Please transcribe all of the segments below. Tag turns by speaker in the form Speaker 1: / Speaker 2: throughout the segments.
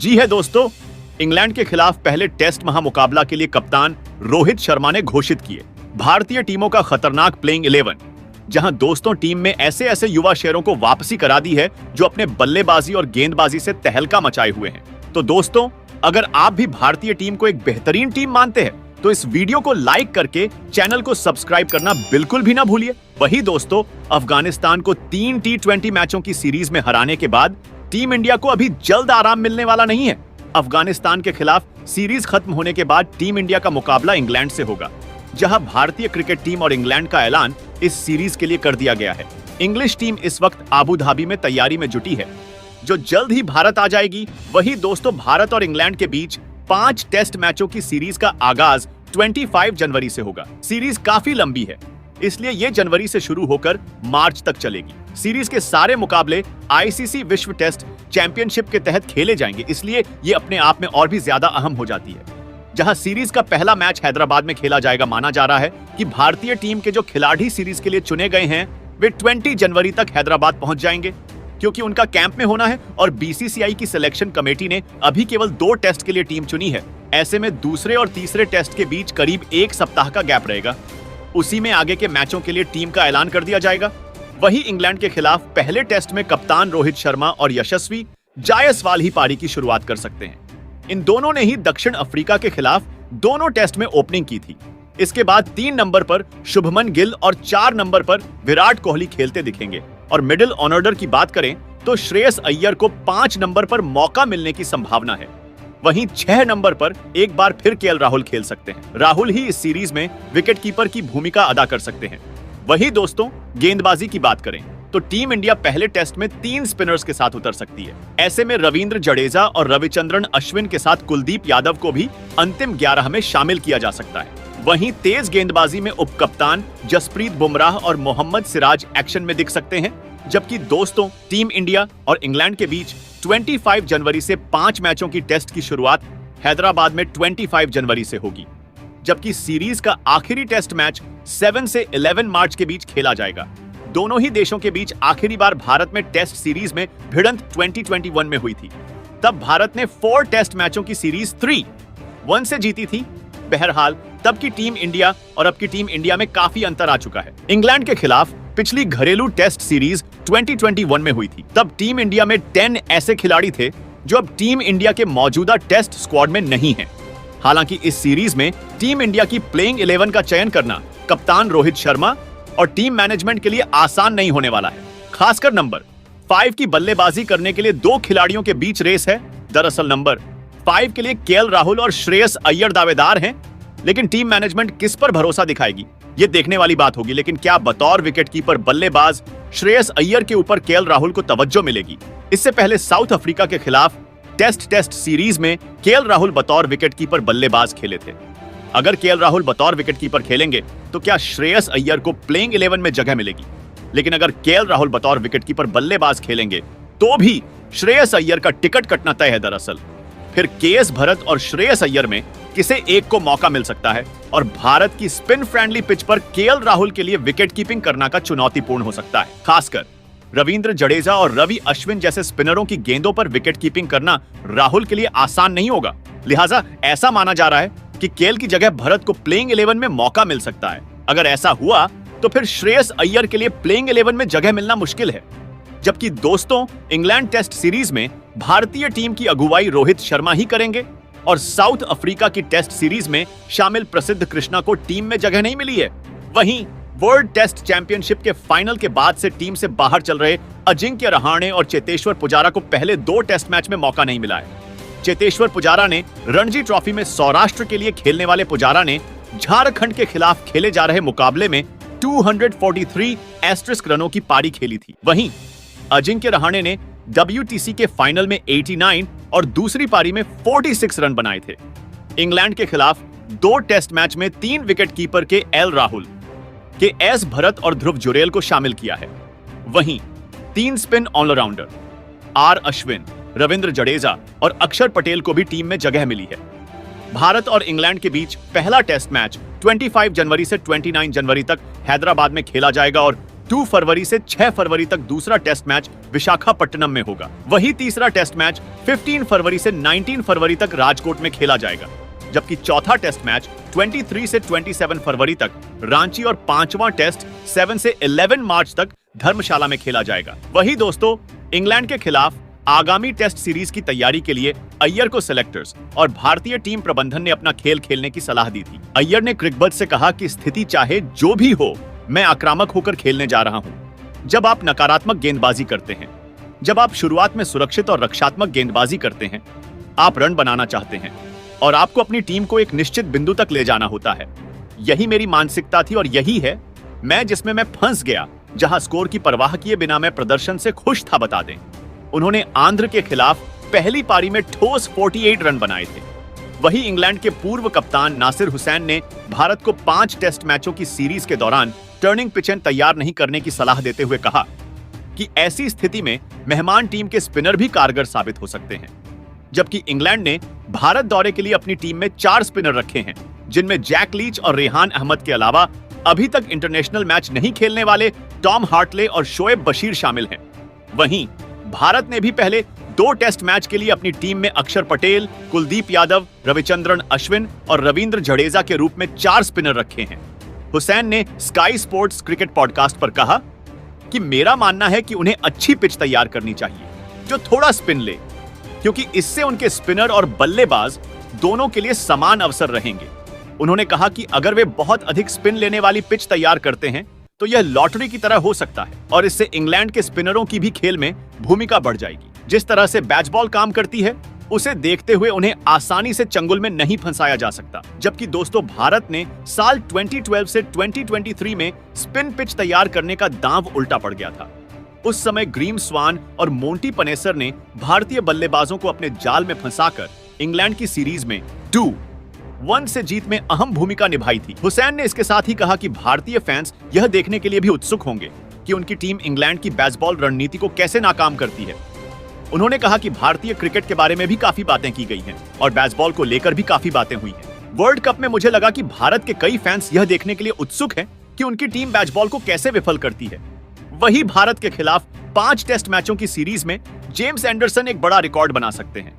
Speaker 1: जी है दोस्तों, इंग्लैंड के खिलाफ पहले टेस्ट महामुकाबला के लिए कप्तान रोहित शर्मा ने घोषित किए भारतीय टीमों का खतरनाक प्लेइंग 11, जहां दोस्तों टीम में ऐसे ऐसे युवा शेरों को वापसी करा दी है जो अपने बल्लेबाजी और गेंदबाजी से तहलका मचाए हुए हैं। तो दोस्तों, अगर आप भी भारतीय टीम को एक बेहतरीन टीम मानते हैं तो इस वीडियो को लाइक करके चैनल को सब्सक्राइब करना बिल्कुल भी ना भूलिए। वही दोस्तों, अफगानिस्तान को 3 T20 मैचों की सीरीज में हराने के बाद टीम इंडिया को अभी जल्द आराम मिलने वाला नहीं है। अफगानिस्तान के खिलाफ सीरीज खत्म होने के बाद टीम इंडिया का मुकाबला इंग्लैंड से होगा, जहां भारतीय क्रिकेट टीम और इंग्लैंड का ऐलान इस सीरीज के लिए कर दिया गया है। इंग्लिश टीम इस वक्त आबू धाबी में तैयारी में जुटी है, जो जल्द ही भारत आ जाएगी। वही दोस्तों, भारत और इंग्लैंड के बीच 5 टेस्ट मैचों की सीरीज का आगाज 25 जनवरी से होगा। सीरीज काफी लंबी है, इसलिए ये जनवरी से शुरू होकर मार्च तक चलेगी। सीरीज के सारे मुकाबले आईसीसी विश्व टेस्ट चैंपियनशिप के तहत खेले जाएंगे, इसलिए ये अपने आप में और भी ज्यादा अहम हो जाती है। जहां सीरीज का पहला मैच हैदराबाद में खेला जाएगा, माना जा रहा है कि भारतीय टीम के जो खिलाड़ी सीरीज के लिए चुने गए हैं वे 20 जनवरी तक हैदराबाद पहुंच जाएंगे, क्योंकि उनका कैंप में होना है और बीसीसीआई की सिलेक्शन कमेटी ने अभी केवल 2 टेस्ट के लिए टीम चुनी है। ऐसे में दूसरे और तीसरे टेस्ट के बीच करीब 1 सप्ताह का गैप रहेगा। उसी में आगे के मैचों के लिए टीम का ऐलान कर दिया जाएगा। वही इंग्लैंड के खिलाफ पहले टेस्ट में कप्तान रोहित शर्मा और यशस्वी जायसवाल ही पारी की शुरुआत कर सकते हैं। इन दोनों ने ही दक्षिण अफ्रीका के खिलाफ दोनों टेस्ट में ओपनिंग की थी। इसके बाद 3 नंबर पर शुभमन गिल और 4 नंबर पर विराट कोहली खेलते दिखेंगे। और मिडिल ऑर्डर की बात करें तो श्रेयस अय्यर को 5 नंबर पर मौका मिलने की संभावना है। वहीं 6 नंबर पर एक बार फिर केएल राहुल खेल सकते हैं। राहुल ही इस सीरीज में विकेटकीपर की भूमिका अदा कर सकते हैं। वही दोस्तों, गेंदबाजी की बात करें तो टीम इंडिया पहले टेस्ट में 3 स्पिनर्स के साथ उतर सकती है। ऐसे में रविंद्र जडेजा और रविचंद्रन अश्विन के साथ कुलदीप यादव को भी अंतिम 11 में शामिल किया जा सकता है। वहीं तेज गेंदबाजी में उपकप्तान जसप्रीत बुमराह और मोहम्मद सिराज एक्शन में दिख सकते हैं। जबकि दोस्तों, टीम इंडिया और इंग्लैंड के बीच 25 जनवरी से 5 मैचों की टेस्ट की शुरुआत हैदराबाद में 25 जनवरी से होगी, जबकि सीरीज का आखिरी टेस्ट मैच 7 से 11 मार्च के बीच खेला जाएगा। दोनों ही देशों के बीच आखिरी बार भारत में टेस्ट सीरीज में भिड़ंत 2021 में हुई थी। तब भारत ने 4 टेस्ट मैचों की सीरीज 3-1 से जीती थी। बहरहाल, तब की टीम इंडिया और अब की टीम इंडिया में काफी अंतर आ चुका है। इंग्लैंड के खिलाफ पिछली घरेलू टेस्ट सीरीज 2021 में हुई थी। तब टीम इंडिया में 10 ऐसे खिलाड़ी थे जो अब टीम इंडिया के मौजूदा टेस्ट स्क्वाड में नहीं हैं। हालांकि इस सीरीज में टीम इंडिया की प्लेइंग 11 का चयन करना कप्तान रोहित शर्मा और टीम मैनेजमेंट के लिए आसान नहीं होने वाला है। खासकर नंबर 5 की बल्लेबाजी करने के लिए 2 खिलाड़ियों के बीच रेस है। दरअसल नंबर 5 के लिए केएल राहुल और श्रेयस अय्यर दावेदार हैं, लेकिन टीम मैनेजमेंट किस पर भरोसा दिखाएगी ये देखने वाली बात होगी। लेकिन क्या बतौर विकेटकीपर बल्लेबाज श्रेयस अय्यर के ऊपर केएल राहुल को तवज्जो मिलेगी? इससे पहले साउथ अफ्रीका के खिलाफ टेस्ट सीरीज में केएल राहुल बतौर विकेटकीपर बल्लेबाज खेले थे। अगर केएल राहुल बतौर विकेटकीपर खेलेंगे तो क्या श्रेयस अय्यर को प्लेइंग 11 में जगह मिलेगी? लेकिन अगर केएल राहुल बतौर विकेटकीपर बल्लेबाज खेलेंगे तो भी श्रेयस अय्यर का टिकट कटना तय है। दरअसल फिर केएस भरत और श्रेयस अय्यर में किसे एक को मौका मिल सकता है, और भारत की स्पिन फ्रेंडली पिच पर केएल राहुल के लिए विकेट कीपिंग करना का चुनौतीपूर्ण हो सकता है। खासकर रविंद्र जडेजा और रवि अश्विन जैसे स्पिनरों की गेंदों पर विकेट कीपिंग करना राहुल के लिए आसान नहीं होगा। लिहाजा ऐसा माना जा रहा है कि केएल की जगह भरत को प्लेइंग 11 में मौका मिल सकता है। अगर ऐसा हुआ तो फिर श्रेयस अय्यर के लिए प्लेइंग 11 में जगह मिलना मुश्किल है। जबकि दोस्तों, इंग्लैंड टेस्ट सीरीज में भारतीय टीम की अगुवाई रोहित शर्मा ही करेंगे, और साउथ अफ्रीका की टेस्ट सीरीज में शामिल प्रसिद्ध कृष्णा को टीम में जगह नहीं मिली है। वहीं वर्ल्ड टेस्ट चैंपियनशिप के फाइनल के बाद से टीम से बाहर चल रहे अजिंक्य रहाणे और चेतेश्वर पुजारा को पहले 2 टेस्ट मैच में मौका नहीं मिला है। चेतेश्वर पुजारा ने रणजी ट्रॉफी में सौराष्ट्र के लिए खेलने वाले पुजारा ने झारखंड के खिलाफ खेले जा रहे मुकाबले में 243 रनों की पारी खेली थी। वहीं अजिंक्य रहाणे ने WTC के फाइनल में 89 और दूसरी पारी में 46 रन बनाए थे। इंग्लैंड के खिलाफ 2 टेस्ट मैच में 3 विकेट कीपर के एल राहुल, के एस भरत और ध्रुव जुरेल को शामिल किया है। वहीं 3 spin allrounder R Ashwin, Ravindra Jadeja और अक्षर पटेल को भी टीम में जगह मिली है। भारत और इंग्लैंड के बीच पहला टेस्ट मैच 25 जनवरी से 29 जनवरी तक हैदराबाद में खेला जाएगा, और 2 फरवरी से 6 फरवरी तक दूसरा टेस्ट मैच विशाखापट्टनम में होगा। वही तीसरा टेस्ट मैच 15 फरवरी से 19 फरवरी तक राजकोट में खेला जाएगा, जबकि चौथा टेस्ट मैच 23 से 27 फरवरी तक रांची और पांचवां टेस्ट 7 से 11 मार्च तक धर्मशाला में खेला जाएगा। वही दोस्तों, इंग्लैंड के खिलाफ आगामी टेस्ट सीरीज की तैयारी के लिए अय्यर को सेलेक्टर्स और भारतीय टीम प्रबंधन ने अपना खेल खेलने की सलाह दी थी। अय्यर ने क्रिकबज से कहा कि स्थिति चाहे जो भी हो, मैं आक्रामक होकर खेलने जा रहा हूं। जब आप नकारात्मक गेंदबाजी करते हैं, जब आप शुरुआत में सुरक्षित और रक्षात्मक गेंदबाजी करते हैं, आप रन बनाना चाहते हैं और आपको अपनी टीम को एक निश्चित बिंदु तक ले जाना होता है। यही मेरी मानसिकता थी और यही है मैं जिसमें मैं फंस गया, जहां स्कोर की परवाह किए बिना मैं प्रदर्शन से खुश था, बता दें। उन्होंने आंध्र के खिलाफ पहली पारी में ठोस 48 रन बनाए थे। वही इंग्लैंड के पूर्व कप्तान नासिर हुसैन ने भारत को 5 टेस्ट मैचों की सीरीज के दौरान टर्निंग पिचें तैयार नहीं करने की सलाह देते हुए कहा कि ऐसी स्थिति में मेहमान टीम के स्पिनर भी कारगर साबित हो सकते हैं। जबकि इंग्लैंड ने भारत दौरे के लिए अपनी टीम में 4 स्पिनर रखे हैं, जिनमें जैक लीच और रेहान अहमद के अलावा अभी तक इंटरनेशनल मैच नहीं खेलने वाले टॉम हार्टले और शोएब बशीर शामिल हैं। वहीं भारत ने भी पहले 2 टेस्ट मैच के लिए अपनी टीम में अक्षर पटेल, कुलदीप यादव, रविचंद्रन अश्विन और रविंद्र जडेजा के रूप में 4 स्पिनर रखे हैं। हुसैन ने स्काई स्पोर्ट्स क्रिकेट पॉडकास्ट पर कहा कि मेरा मानना है कि उन्हें अच्छी पिच तैयार करनी चाहिए जो थोड़ा स्पिन ले, क्योंकि इससे उनके स्पिनर और बल्लेबाज दोनों के लिए समान अवसर रहेंगे। उन्होंने कहा कि अगर वे बहुत अधिक स्पिन लेने वाली पिच तैयार करते हैं तो यह लॉटरी की तरह हो सकता है और इससे इंग्लैंड के स्पिनरों की भी खेल में भूमिका बढ़ जाएगी। जिस तरह से बैचबॉल काम करती है, उसे देखते हुए उन्हें आसानी से चंगुल में नहीं फंसाया जा सकता। जबकि दोस्तों, भारत ने साल 2012 से 2023 में स्पिन पिच तैयार करने का दांव उल्टा पड़ गया था। उस समय ग्रीम स्वान और मोंटी पनेसर ने भारतीय बल्लेबाजों को अपने जाल में फंसाकर इंग्लैंड की सीरीज में 2-1 से जीत में अहम भूमिका निभाई थी। हुसैन ने इसके साथ ही कहा कि भारतीय फैंस यह देखने के लिए भी उत्सुक होंगे कि उनकी टीम इंग्लैंड की बेसबॉल रणनीति को कैसे नाकाम करती है। उन्होंने कहा कि भारतीय क्रिकेट के बारे में भी काफी बातें की गई हैं और बेसबॉल को लेकर भी काफी बातें हुई हैं। वर्ल्ड कप में मुझे लगा कि भारत के कई फैंस यह देखने के लिए उत्सुक हैं कि उनकी टीम बेसबॉल को कैसे विफल करती है। वही भारत के खिलाफ 5 टेस्ट मैचों की सीरीज में जेम्स एंडरसन एक बड़ा रिकॉर्ड बना सकते हैं।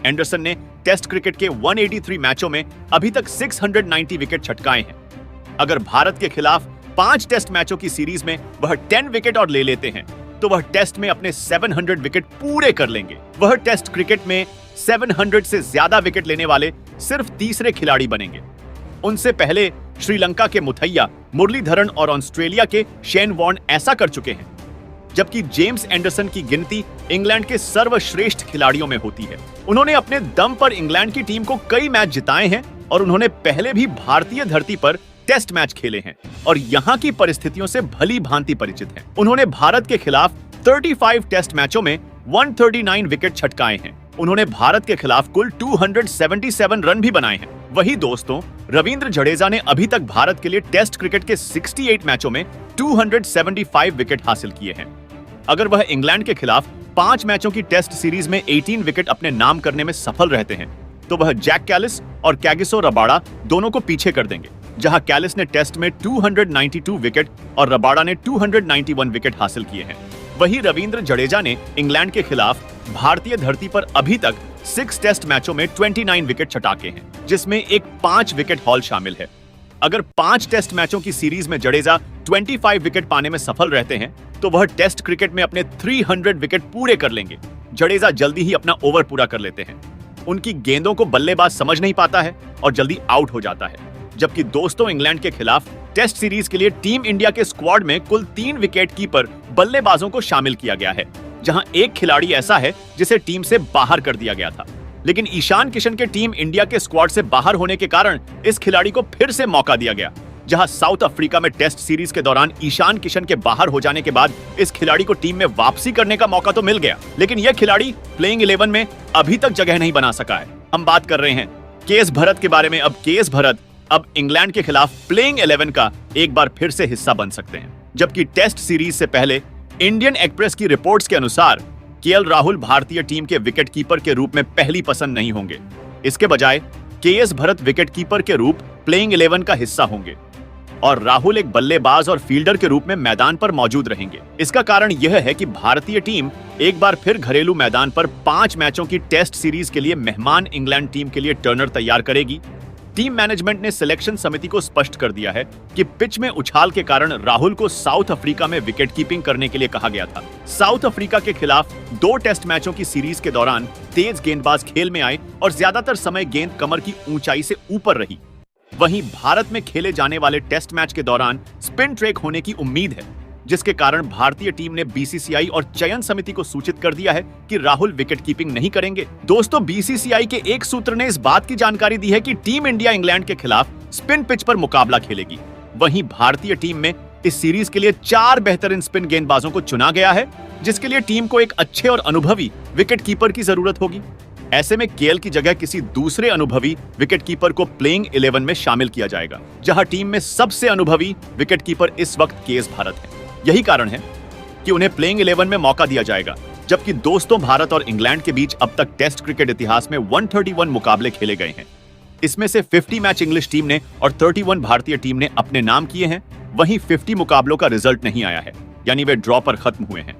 Speaker 1: एंडरसन ने टेस्ट क्रिकेट के 183 मैचों में अभी तक 690 विकेट छटकाए हैं। अगर भारत के खिलाफ 5 टेस्ट मैचों की सीरीज में वह 10 विकेट और ले लेते हैं तो वह टेस्ट में अपने 700 विकेट पूरे कर लेंगे। वह टेस्ट क्रिकेट में 700 से ज्यादा विकेट लेने वाले सिर्फ तीसरे खिलाड़ी बनेंगे। उनसे पहले श्रीलंका के मुथैया मुरलीधरन और ऑस्ट्रेलिया के शेन वॉर्न ऐसा कर चुके हैं, जबकि जेम्स एंडरसन की गिनती इंग्लैंड के सर्वश्रेष्ठ खिलाड़ियों में होती है। उन्होंने अपने दम पर इंग्लैंड की टीम को कई मैच जिताए हैं और उन्होंने पहले भी भारतीय धरती पर टेस्ट मैच खेले हैं और यहाँ की परिस्थितियों से भली भांति परिचित हैं। उन्होंने भारत के खिलाफ 35 टेस्ट मैचों में 139 विकेट छटकाए हैं। उन्होंने भारत के खिलाफ कुल 277 रन भी बनाए हैं। वही दोस्तों, रविंद्र जडेजा ने अभी तक भारत के लिए टेस्ट क्रिकेट के 68 मैचों में 275 विकेट हासिल किए हैं। अगर वह इंग्लैंड के खिलाफ 5 मैचों की टेस्ट सीरीज में 18 विकेट अपने नाम करने में सफल रहते हैं तो वह जैक कैलिस और कैगिसो रबाडा दोनों को पीछे कर देंगे। जहां कैलिस ने टेस्ट में 292 विकेट और रबाडा ने 291 विकेट हासिल किए हैं। वही रविंद्र जडेजा ने इंग्लैंड के खिलाफ भारतीय धरती पर अभी तक 6 टेस्ट मैचों में 29 विकेट छटाके हैं, जिसमें एक 5 विकेट हॉल शामिल है। अगर 5 टेस्ट मैचों की सीरीज में जडेजा 25 विकेट पाने में सफल रहते हैं तो वह टेस्ट क्रिकेट में अपने 300 विकेट पूरे कर लेंगे। जडेजा जल्दी ही अपना ओवर पूरा कर लेते हैं। उनकी गेंदों को बल्लेबाज समझ नहीं पाता है और जल्दी आउट हो जाता है। जबकि दोस्तों, इंग्लैंड के खिलाफ टेस्ट सीरीज के लिए टीम इंडिया के स्क्वाड में कुल 3 विकेट कीपर बल्लेबाजों को शामिल किया गया है, जहां एक खिलाड़ी ऐसा है जिसे टीम से बाहर कर दिया गया था। लेकिन ईशान किशन के टीम इंडिया के स्क्वाड से बाहर होने के कारण इस खिलाड़ी को फिर से मौका दिया गया। जहां साउथ अफ्रीका में टेस्ट सीरीज के दौरान ईशान किशन के बाहर हो जाने के बाद इस खिलाड़ी को टीम में वापसी करने का मौका तो मिल गया, लेकिन यह खिलाड़ी प्लेइंग 11 में अभी तक जगह नहीं बना सका है। हम बात कर रहे हैं के.एस. भरत के बारे में। अब के.एस. भरत अब इंग्लैंड के खिलाफ प्लेइंग 11 का एक बार फिर से हिस्सा बन सकते हैं। जबकि टेस्ट सीरीज से पहले इंडियन एक्सप्रेस की रिपोर्ट्स के अनुसार के.एल. राहुल भारतीय टीम के विकेटकीपर के रूप में पहली पसंद नहीं होंगे। इसके बजाय के.एस. भरत विकेटकीपर के रूप प्लेइंग 11 का हिस्सा होंगे और राहुल एक बल्लेबाज और फील्डर के रूप में मैदान पर मौजूद रहेंगे। इसका कारण यह है कि भारतीय टीम एक बार फिर घरेलू मैदान पर 5 मैचों की टेस्ट सीरीज के लिए मेहमान इंग्लैंड टीम के लिए टर्नर तैयार करेगी। टीम मैनेजमेंट ने सिलेक्शन समिति को स्पष्ट कर दिया है कि पिच में उछाल के कारण राहुल को साउथ अफ्रीका में विकेट कीपिंग करने के लिए कहा गया था। साउथ अफ्रीका के खिलाफ 2 टेस्ट मैचों की सीरीज के दौरान तेज गेंदबाज खेल में आए और ज्यादातर समय गेंद कमर की ऊंचाई से ऊपर रही। वहीं भारत में खेले जाने वाले टेस्ट मैच के दौरान स्पिन ट्रैक होने की उम्मीद है, जिसके कारण भारतीय टीम ने बीसीसीआई और चयन समिति को सूचित कर दिया है कि राहुल विकेट कीपिंग नहीं करेंगे। दोस्तों, बीसीसीआई के एक सूत्र ने इस बात की जानकारी दी है कि टीम इंडिया इंग्लैंड के खिलाफ स्पिन पिच पर मुकाबला खेलेगी। वहीं भारतीय टीम में इस सीरीज के लिए 4 बेहतरीन स्पिन गेंदबाजों को चुना गया है, जिसके लिए टीम को एक अच्छे और अनुभवी विकेट कीपर की जरूरत होगी। ऐसे में केएल की जगह किसी दूसरे अनुभवी विकेट कीपर को प्लेइंग 11 में शामिल किया जाएगा, जहां टीम में सबसे अनुभवी विकेट कीपर इस वक्त केएस भारत है। यही कारण है कि उन्हें प्लेइंग 11 में मौका दिया जाएगा। जबकि दोस्तों, भारत और इंग्लैंड के बीच अब तक टेस्ट क्रिकेट इतिहास में 131 मुकाबले खेले गए हैं। इसमें से 50 मैच इंग्लिश टीम ने और 31 भारतीय टीम ने अपने नाम किए हैं। वहीं 50 मुकाबलों का रिजल्ट नहीं आया है, यानी वे ड्रॉ पर खत्म हुए हैं।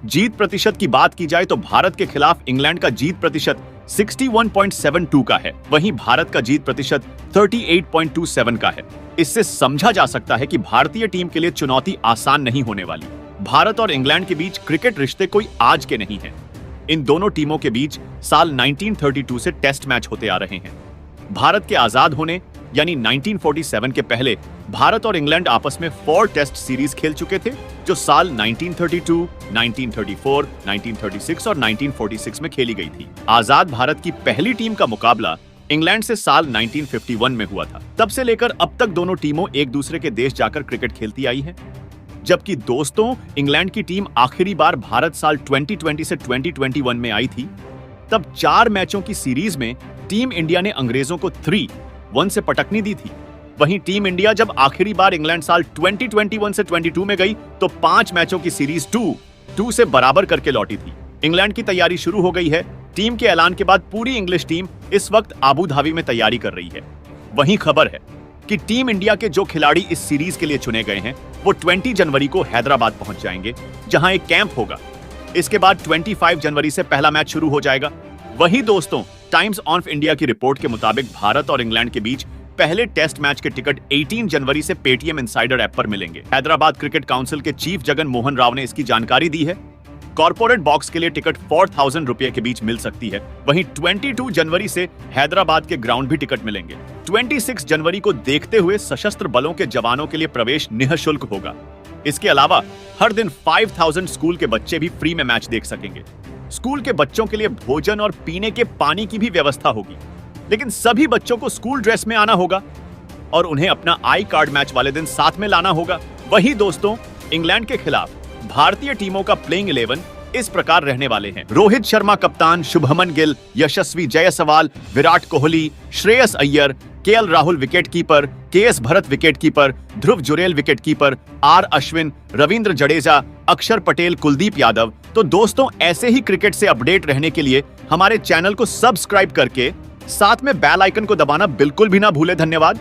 Speaker 1: जीत प्रतिशत की बात की जाए तो भारत के खिलाफ इंग्लैंड का जीत प्रतिशत 61.72 का है, वहीं भारत का जीत प्रतिशत 38.27 का है। इससे समझा जा सकता है कि भारतीय टीम के लिए चुनौती आसान नहीं होने वाली। भारत और इंग्लैंड के बीच क्रिकेट रिश्ते कोई आज के नहीं हैं। इन दोनों टीमों के बीच साल 1932 से टेस्ट मैच होते आ रहे हैं। भारत के आजाद होने यानी 1947 के पहले भारत और इंग्लैंड आपस में 4 टेस्ट सीरीज खेल चुके थे, जो साल 1932, 1934, 1936 और 1946 में खेली गई थी। आजाद भारत की पहली टीम का मुकाबला इंग्लैंड से साल 1951 में हुआ था। तब से लेकर अब तक दोनों टीमों एक दूसरे के देश जाकर क्रिकेट खेलती आई है। जबकि दोस्तों, इंग्लैंड की टीम आखिरी बार भारत साल 2020 से 2021 में आई थी। तब 4 मैचों की सीरीज में टीम इंडिया ने अंग्रेजों को 3-1 से पटकनी दी थी। वहीं टीम इंडिया जब आखिरी बार इंग्लैंड साल 2021 से 22 में गई तो 5 मैचों की सीरीज 2-2 से बराबर करके लौटी थी। इंग्लैंड की तैयारी शुरू हो गई है। टीम के ऐलान के बाद पूरी इंग्लिश टीम इस वक्त आबू धाबी में तैयारी कर रही है। वहीं खबर है कि टीम इंडिया के जो खिलाड़ी इस सीरीज के लिए चुने गए हैं वो 20 जनवरी को हैदराबाद पहुंच जाएंगे, जहां एक कैंप होगा। इसके बाद 25 जनवरी से पहला मैच शुरू हो जाएगा। वहीं दोस्तों, टाइम्स ऑफ इंडिया की रिपोर्ट के मुताबिक भारत और इंग्लैंड के बीच पहले टेस्ट मैच के टिकट 18 जनवरी से पेटीएम इनसाइडर ऐप पर मिलेंगे। हैदराबाद क्रिकेट काउंसिल के चीफ जगन मोहन राव ने इसकी जानकारी दी है। कॉर्पोरेट बॉक्स के लिए टिकट 4000 रुपए के बीच मिल सकती है। वहीं 22 जनवरी से हैदराबाद के ग्राउंड भी टिकट मिलेंगे। 26 जनवरी को देखते हुए सशस्त्र बलों के जवानों के लिए प्रवेश निःशुल्क होगा। इसके अलावा हर दिन 5000 स्कूल के बच्चे भी फ्री में मैच देख सकेंगे। स्कूल के बच्चों के लिए भोजन और पीने के पानी की भी व्यवस्था होगी, लेकिन सभी बच्चों को स्कूल ड्रेस में आना होगा और उन्हें अपना आई कार्ड मैच वाले दिन साथ में लाना होगा। वहीं दोस्तों, इंग्लैंड के खिलाफ भारतीय टीमों का प्लेइंग 11 इस प्रकार रहने वाले हैं। रोहित शर्मा कप्तान, Shubman Gill, Yashasvi Jaiswal, Virat Kohli, Shreyas Iyer, KL Rahul wicket keeper, KS Bharat wicket keeper, Dhruv Jurel wicket keeper, R Ashwin, Ravindra Jadeja, Axar Patel, Kuldeep Yadav. तो दोस्तों, ऐसे ही क्रिकेट से अपडेट रहने के लिए हमारे चैनल को सब्सक्राइब करके साथ में बेल आइकन को दबाना बिल्कुल भी ना भूले। धन्यवाद।